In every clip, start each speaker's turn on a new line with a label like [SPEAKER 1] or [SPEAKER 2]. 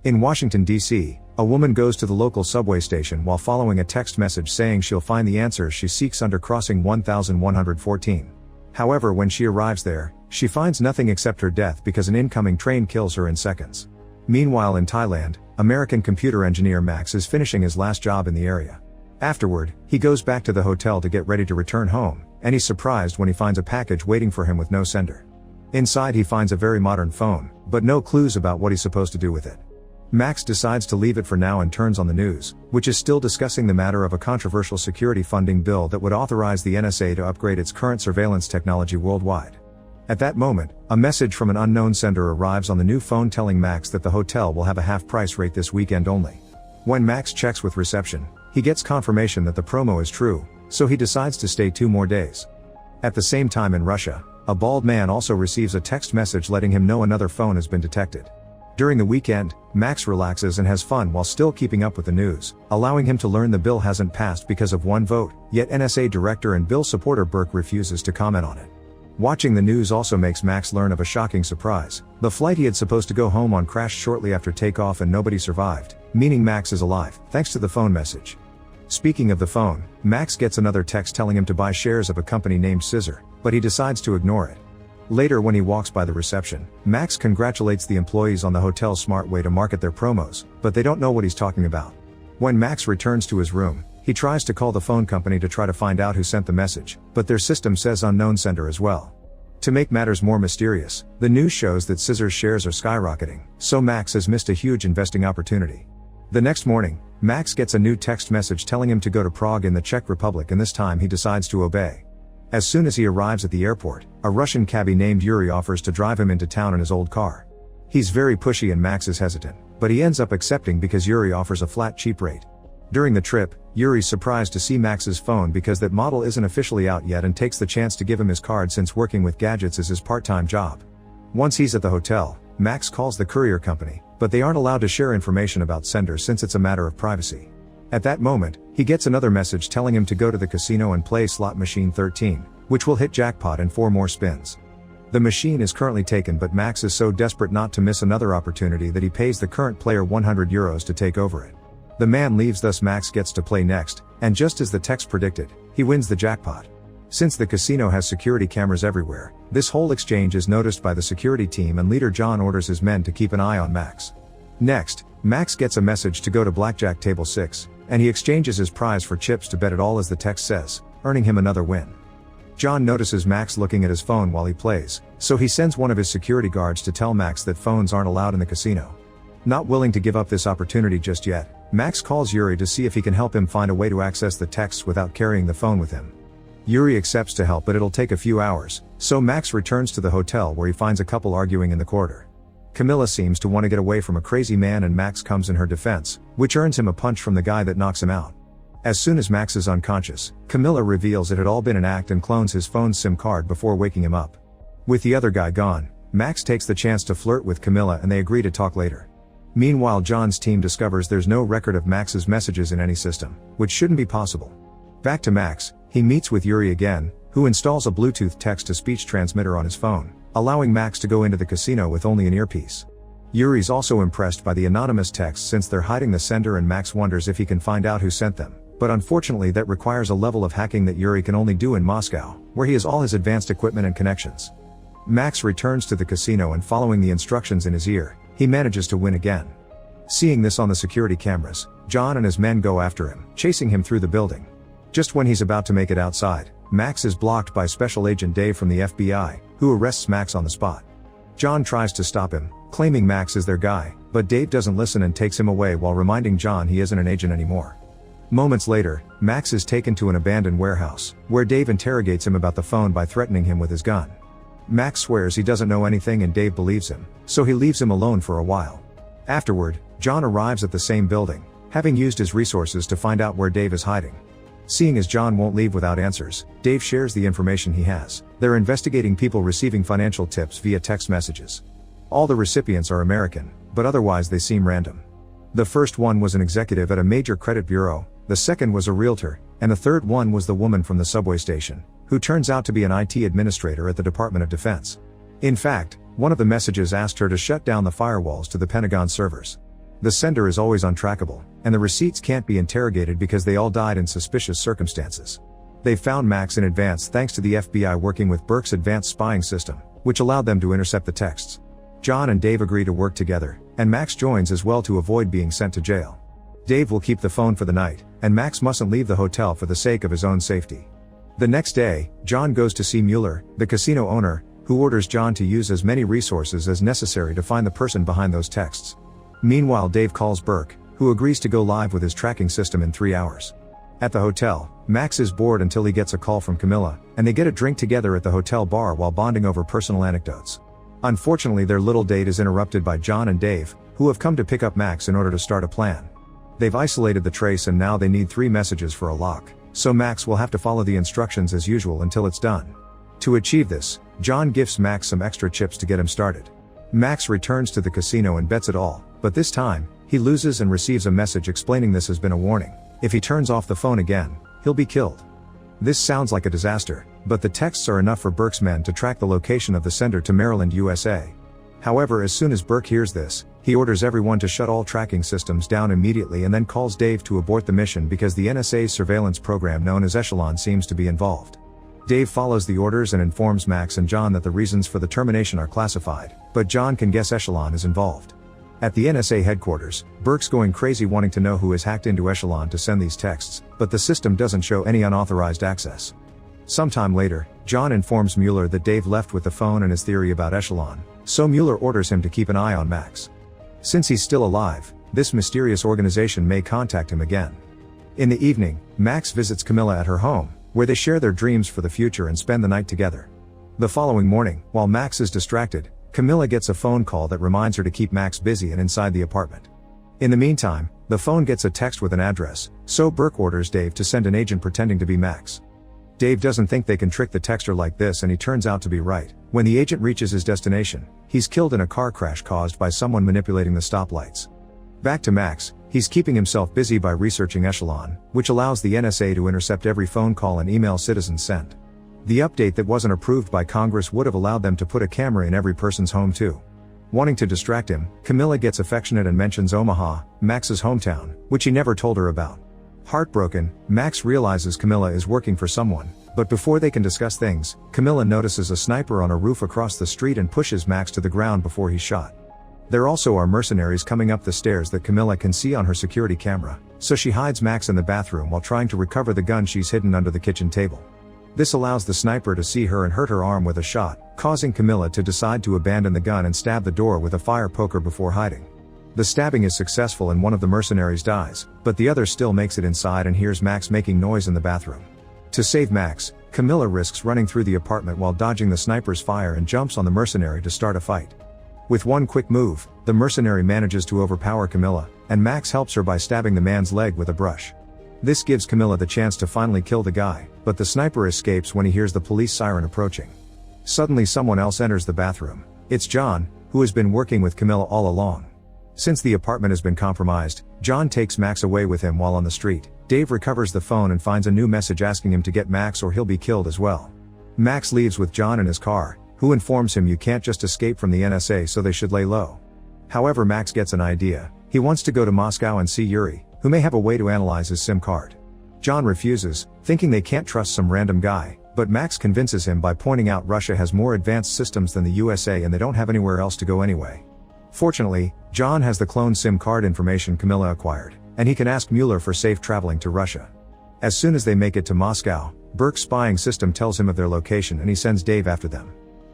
[SPEAKER 1] In Washington, D.C., a woman goes to the local subway station while following a text message saying she'll find the answers she seeks under crossing 1114. However, when she arrives there, she finds nothing except her death because an incoming train kills her in seconds. Meanwhile in Thailand, American computer engineer Max is finishing his last job in the area. Afterward, he goes back to the hotel to get ready to return home, and he's surprised when he finds a package waiting for him with no sender. Inside he finds a very modern phone, but no clues about what he's supposed to do with it. Max decides to leave it for now and turns on the news, which is still discussing the matter of a controversial security funding bill that would authorize the NSA to upgrade its current surveillance technology worldwide. At that moment, a message from an unknown sender arrives on the new phone telling Max that the hotel will have a half-price rate this weekend only. When Max checks with reception, he gets confirmation that the promo is true, so he decides to stay 2 more days. At the same time in Russia, a bald man also receives a text message letting him know another phone has been detected. During the weekend, Max relaxes and has fun while still keeping up with the news, allowing him to learn the bill hasn't passed because of 1 vote, yet NSA director and bill supporter Burke refuses to comment on it. Watching the news also makes Max learn of a shocking surprise. The flight he had supposed to go home on crashed shortly after takeoff and nobody survived, meaning Max is alive, thanks to the phone message. Speaking of the phone, Max gets another text telling him to buy shares of a company named Scissor, but he decides to ignore it. Later when he walks by the reception, Max congratulates the employees on the hotel's smart way to market their promos, but they don't know what he's talking about. When Max returns to his room, he tries to call the phone company to try to find out who sent the message, but their system says unknown sender as well. To make matters more mysterious, the news shows that Scissor's shares are skyrocketing, so Max has missed a huge investing opportunity. The next morning, Max gets a new text message telling him to go to Prague in the Czech Republic, and this time he decides to obey. As soon as he arrives at the airport, a Russian cabbie named Yuri offers to drive him into town in his old car. He's very pushy and Max is hesitant, but he ends up accepting because Yuri offers a flat cheap rate. During the trip, Yuri's surprised to see Max's phone because that model isn't officially out yet and takes the chance to give him his card since working with gadgets is his part-time job. Once he's at the hotel, Max calls the courier company, but they aren't allowed to share information about sender since it's a matter of privacy. At that moment, he gets another message telling him to go to the casino and play slot machine 13, which will hit jackpot in 4 more spins. The machine is currently taken, but Max is so desperate not to miss another opportunity that he pays the current player €100 to take over it. The man leaves, thus Max gets to play next, and just as the text predicted, he wins the jackpot. Since the casino has security cameras everywhere, this whole exchange is noticed by the security team and leader John orders his men to keep an eye on Max. Next, Max gets a message to go to blackjack table 6, and he exchanges his prize for chips to bet it all as the text says, earning him another win. John notices Max looking at his phone while he plays, so he sends one of his security guards to tell Max that phones aren't allowed in the casino. Not willing to give up this opportunity just yet, Max calls Yuri to see if he can help him find a way to access the texts without carrying the phone with him. Yuri accepts to help, but it'll take a few hours, so Max returns to the hotel where he finds a couple arguing in the corridor. Camilla seems to want to get away from a crazy man and Max comes in her defense, which earns him a punch from the guy that knocks him out. As soon as Max is unconscious, Camilla reveals it had all been an act and clones his phone's SIM card before waking him up. With the other guy gone, Max takes the chance to flirt with Camilla and they agree to talk later. Meanwhile, John's team discovers there's no record of Max's messages in any system, which shouldn't be possible. Back to Max, he meets with Yuri again, who installs a Bluetooth text-to-speech transmitter on his phone, allowing Max to go into the casino with only an earpiece. Yuri's also impressed by the anonymous texts since they're hiding the sender, and Max wonders if he can find out who sent them, but unfortunately that requires a level of hacking that Yuri can only do in Moscow, where he has all his advanced equipment and connections. Max returns to the casino and following the instructions in his ear, he manages to win again. Seeing this on the security cameras, John and his men go after him, chasing him through the building. Just when he's about to make it outside, Max is blocked by Special Agent Dave from the FBI, who arrests Max on the spot. John tries to stop him, claiming Max is their guy, but Dave doesn't listen and takes him away while reminding John he isn't an agent anymore. Moments later, Max is taken to an abandoned warehouse, where Dave interrogates him about the phone by threatening him with his gun. Max swears he doesn't know anything and Dave believes him, so he leaves him alone for a while. Afterward, John arrives at the same building, having used his resources to find out where Dave is hiding. Seeing as John won't leave without answers, Dave shares the information he has. They're investigating people receiving financial tips via text messages. All the recipients are American, but otherwise they seem random. The first one was an executive at a major credit bureau, the second was a realtor, and the third one was the woman from the subway station, who turns out to be an IT administrator at the Department of Defense. In fact, one of the messages asked her to shut down the firewalls to the Pentagon servers. The sender is always untrackable, and the receipts can't be interrogated because they all died in suspicious circumstances. They found Max in advance thanks to the FBI working with Burke's advanced spying system, which allowed them to intercept the texts. John and Dave agree to work together, and Max joins as well to avoid being sent to jail. Dave will keep the phone for the night, and Max mustn't leave the hotel for the sake of his own safety. The next day, John goes to see Mueller, the casino owner, who orders John to use as many resources as necessary to find the person behind those texts. Meanwhile, Dave calls Burke, who agrees to go live with his tracking system in 3 hours. At the hotel, Max is bored until he gets a call from Camilla, and they get a drink together at the hotel bar while bonding over personal anecdotes. Unfortunately, their little date is interrupted by John and Dave, who have come to pick up Max in order to start a plan. They've isolated the trace and now they need 3 messages for a lock, so Max will have to follow the instructions as usual until it's done. To achieve this, John gifts Max some extra chips to get him started. Max returns to the casino and bets it all, but this time, he loses and receives a message explaining this has been a warning. If he turns off the phone again, he'll be killed. This sounds like a disaster, but the texts are enough for Burke's men to track the location of the sender to Maryland, USA. However, as soon as Burke hears this, he orders everyone to shut all tracking systems down immediately and then calls Dave to abort the mission because the NSA's surveillance program known as Echelon seems to be involved. Dave follows the orders and informs Max and John that the reasons for the termination are classified, but John can guess Echelon is involved. At the NSA headquarters, Burke's going crazy wanting to know who has hacked into Echelon to send these texts, but the system doesn't show any unauthorized access. Sometime later, John informs Mueller that Dave left with the phone and his theory about Echelon, so Mueller orders him to keep an eye on Max. Since he's still alive, this mysterious organization may contact him again. In the evening, Max visits Camilla at her home, where they share their dreams for the future and spend the night together. The following morning, while Max is distracted, Camilla gets a phone call that reminds her to keep Max busy and inside the apartment. In the meantime, the phone gets a text with an address, so Burke orders Dave to send an agent pretending to be Max. Dave doesn't think they can trick the texter like this and he turns out to be right. When the agent reaches his destination, he's killed in a car crash caused by someone manipulating the stoplights. Back to Max, he's keeping himself busy by researching Echelon, which allows the NSA to intercept every phone call and email citizens send. The update that wasn't approved by Congress would have allowed them to put a camera in every person's home too. Wanting to distract him, Camilla gets affectionate and mentions Omaha, Max's hometown, which he never told her about. Heartbroken, Max realizes Camilla is working for someone, but before they can discuss things, Camilla notices a sniper on a roof across the street and pushes Max to the ground before he's shot. There also are mercenaries coming up the stairs that Camilla can see on her security camera, so she hides Max in the bathroom while trying to recover the gun she's hidden under the kitchen table. This allows the sniper to see her and hurt her arm with a shot, causing Camilla to decide to abandon the gun and stab the door with a fire poker before hiding. The stabbing is successful and one of the mercenaries dies, but the other still makes it inside and hears Max making noise in the bathroom. To save Max, Camilla risks running through the apartment while dodging the sniper's fire and jumps on the mercenary to start a fight. With one quick move, the mercenary manages to overpower Camilla, and Max helps her by stabbing the man's leg with a brush. This gives Camilla the chance to finally kill the guy, but the sniper escapes when he hears the police siren approaching. Suddenly someone else enters the bathroom. It's John, who has been working with Camilla all along. Since the apartment has been compromised, John takes Max away with him while on the street. Dave recovers the phone and finds a new message asking him to get Max or he'll be killed as well. Max leaves with John in his car, who informs him you can't just escape from the NSA so they should lay low. However, Max gets an idea. He wants to go to Moscow and see Yuri, who may have a way to analyze his SIM card. John refuses, thinking they can't trust some random guy, but Max convinces him by pointing out Russia has more advanced systems than the USA and they don't have anywhere else to go anyway. Fortunately, John has the cloned SIM card information Camilla acquired, and he can ask Mueller for safe traveling to Russia. As soon as they make it to Moscow, Burke's spying system tells him of their location and he sends Dave after them.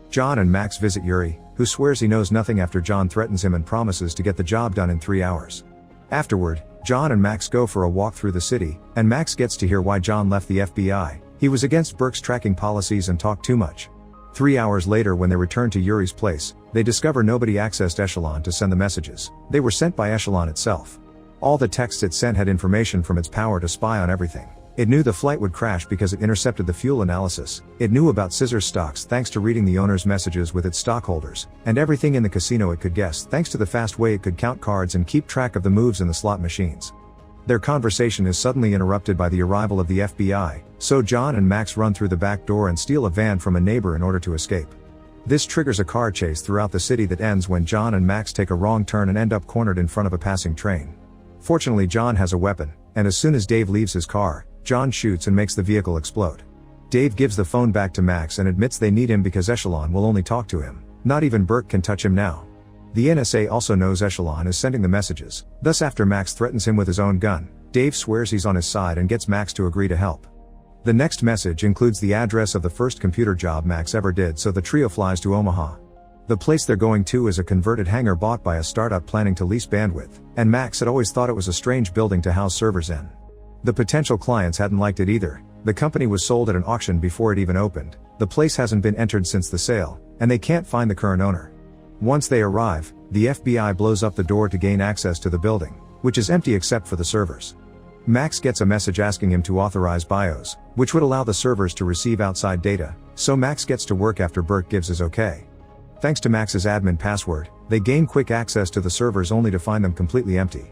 [SPEAKER 1] John and Max visit Yuri, who swears he knows nothing after John threatens him and promises to get the job done in 3 hours. Afterward, John and Max go for a walk through the city, and Max gets to hear why John left the FBI. He was against Burke's tracking policies and talked too much. 3 hours later, when they return to Yuri's place, they discover nobody accessed Echelon to send the messages. They were sent by Echelon itself. All the texts it sent had information from its power to spy on everything. It knew the flight would crash because it intercepted the fuel analysis. It knew about scissors stocks thanks to reading the owner's messages with its stockholders, and everything in the casino it could guess thanks to the fast way it could count cards and keep track of the moves in the slot machines. Their conversation is suddenly interrupted by the arrival of the FBI, so John and Max run through the back door and steal a van from a neighbor in order to escape. This triggers a car chase throughout the city that ends when John and Max take a wrong turn and end up cornered in front of a passing train. Fortunately, John has a weapon, and as soon as Dave leaves his car, John shoots and makes the vehicle explode. Dave gives the phone back to Max and admits they need him because Echelon will only talk to him. Not even Burke can touch him now. The NSA also knows Echelon is sending the messages, thus after Max threatens him with his own gun, Dave swears he's on his side and gets Max to agree to help. The next message includes the address of the first computer job Max ever did, so the trio flies to Omaha. The place they're going to is a converted hangar bought by a startup planning to lease bandwidth, and Max had always thought it was a strange building to house servers in. The potential clients hadn't liked it either. The company was sold at an auction before it even opened, the place hasn't been entered since the sale, and they can't find the current owner. Once they arrive, the FBI blows up the door to gain access to the building, which is empty except for the servers. Max gets a message asking him to authorize BIOS, which would allow the servers to receive outside data, so Max gets to work after Burke gives his okay. Thanks to Max's admin password, they gain quick access to the servers only to find them completely empty.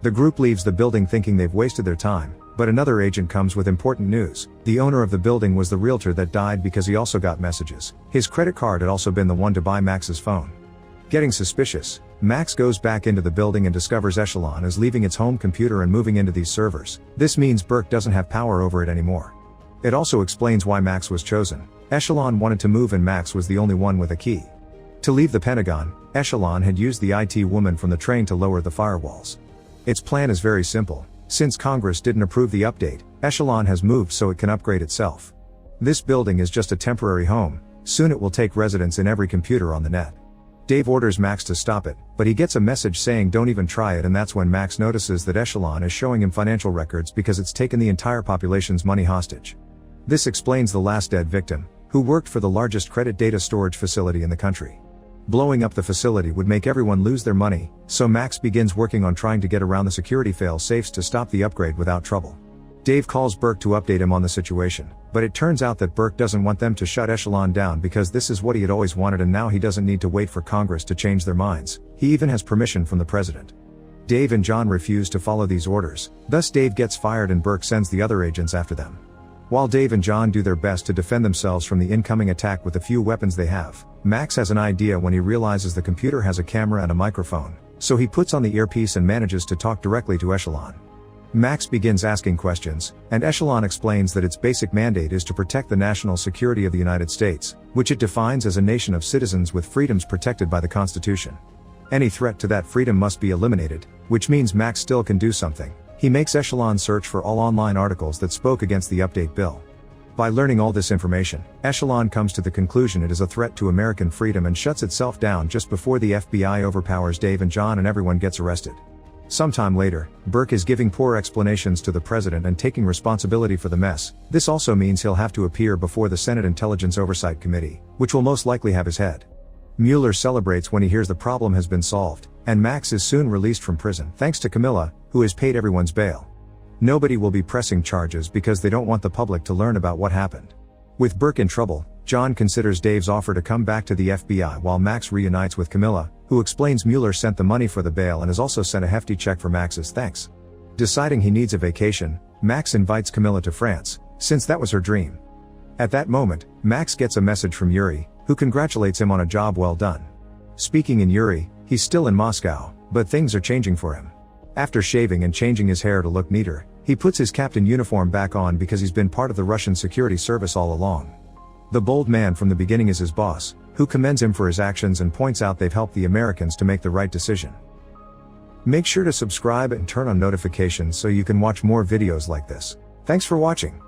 [SPEAKER 1] The group leaves the building thinking they've wasted their time, but another agent comes with important news. The owner of the building was the realtor that died because he also got messages. His credit card had also been the one to buy Max's phone. Getting suspicious, Max goes back into the building and discovers Echelon is leaving its home computer and moving into these servers. This means Burke doesn't have power over it anymore. It also explains why Max was chosen. Echelon wanted to move and Max was the only one with a key. To leave the Pentagon, Echelon had used the IT woman from the train to lower the firewalls. Its plan is very simple. Since Congress didn't approve the update, Echelon has moved so it can upgrade itself. This building is just a temporary home, soon it will take residence in every computer on the net. Dave orders Max to stop it, but he gets a message saying don't even try it, and that's when Max notices that Echelon is showing him financial records because it's taken the entire population's money hostage. This explains the last dead victim, who worked for the largest credit data storage facility in the country. Blowing up the facility would make everyone lose their money, so Max begins working on trying to get around the security fail-safes to stop the upgrade without trouble. Dave calls Burke to update him on the situation, but it turns out that Burke doesn't want them to shut Echelon down because this is what he had always wanted, and now he doesn't need to wait for Congress to change their minds. He even has permission from the president. Dave and John refuse to follow these orders, thus Dave gets fired and Burke sends the other agents after them. While Dave and John do their best to defend themselves from the incoming attack with the few weapons they have, Max has an idea when he realizes the computer has a camera and a microphone, so he puts on the earpiece and manages to talk directly to Echelon. Max begins asking questions, and Echelon explains that its basic mandate is to protect the national security of the United States, which it defines as a nation of citizens with freedoms protected by the Constitution. Any threat to that freedom must be eliminated, which means Max still can do something. He makes Echelon search for all online articles that spoke against the update bill. By learning all this information, Echelon comes to the conclusion it is a threat to American freedom and shuts itself down just before the FBI overpowers Dave and John and everyone gets arrested. Sometime later, Burke is giving poor explanations to the president and taking responsibility for the mess. This also means he'll have to appear before the Senate Intelligence Oversight Committee, which will most likely have his head. Mueller celebrates when he hears the problem has been solved, and Max is soon released from prison thanks to Camilla, who has paid everyone's bail. Nobody will be pressing charges because they don't want the public to learn about what happened. With Burke in trouble, John considers Dave's offer to come back to the FBI while Max reunites with Camilla, who explains Mueller sent the money for the bail and has also sent a hefty check for Max's thanks. Deciding he needs a vacation, Max invites Camilla to France, since that was her dream. At that moment, Max gets a message from Yuri, who congratulates him on a job well done. Speaking in Yuri, he's still in Moscow, but things are changing for him. After shaving and changing his hair to look neater, he puts his captain uniform back on because he's been part of the Russian security service all along. The bold man from the beginning is his boss, who commends him for his actions and points out they've helped the Americans to make the right decision. Make sure to subscribe and turn on notifications so you can watch more videos like this. Thanks for watching.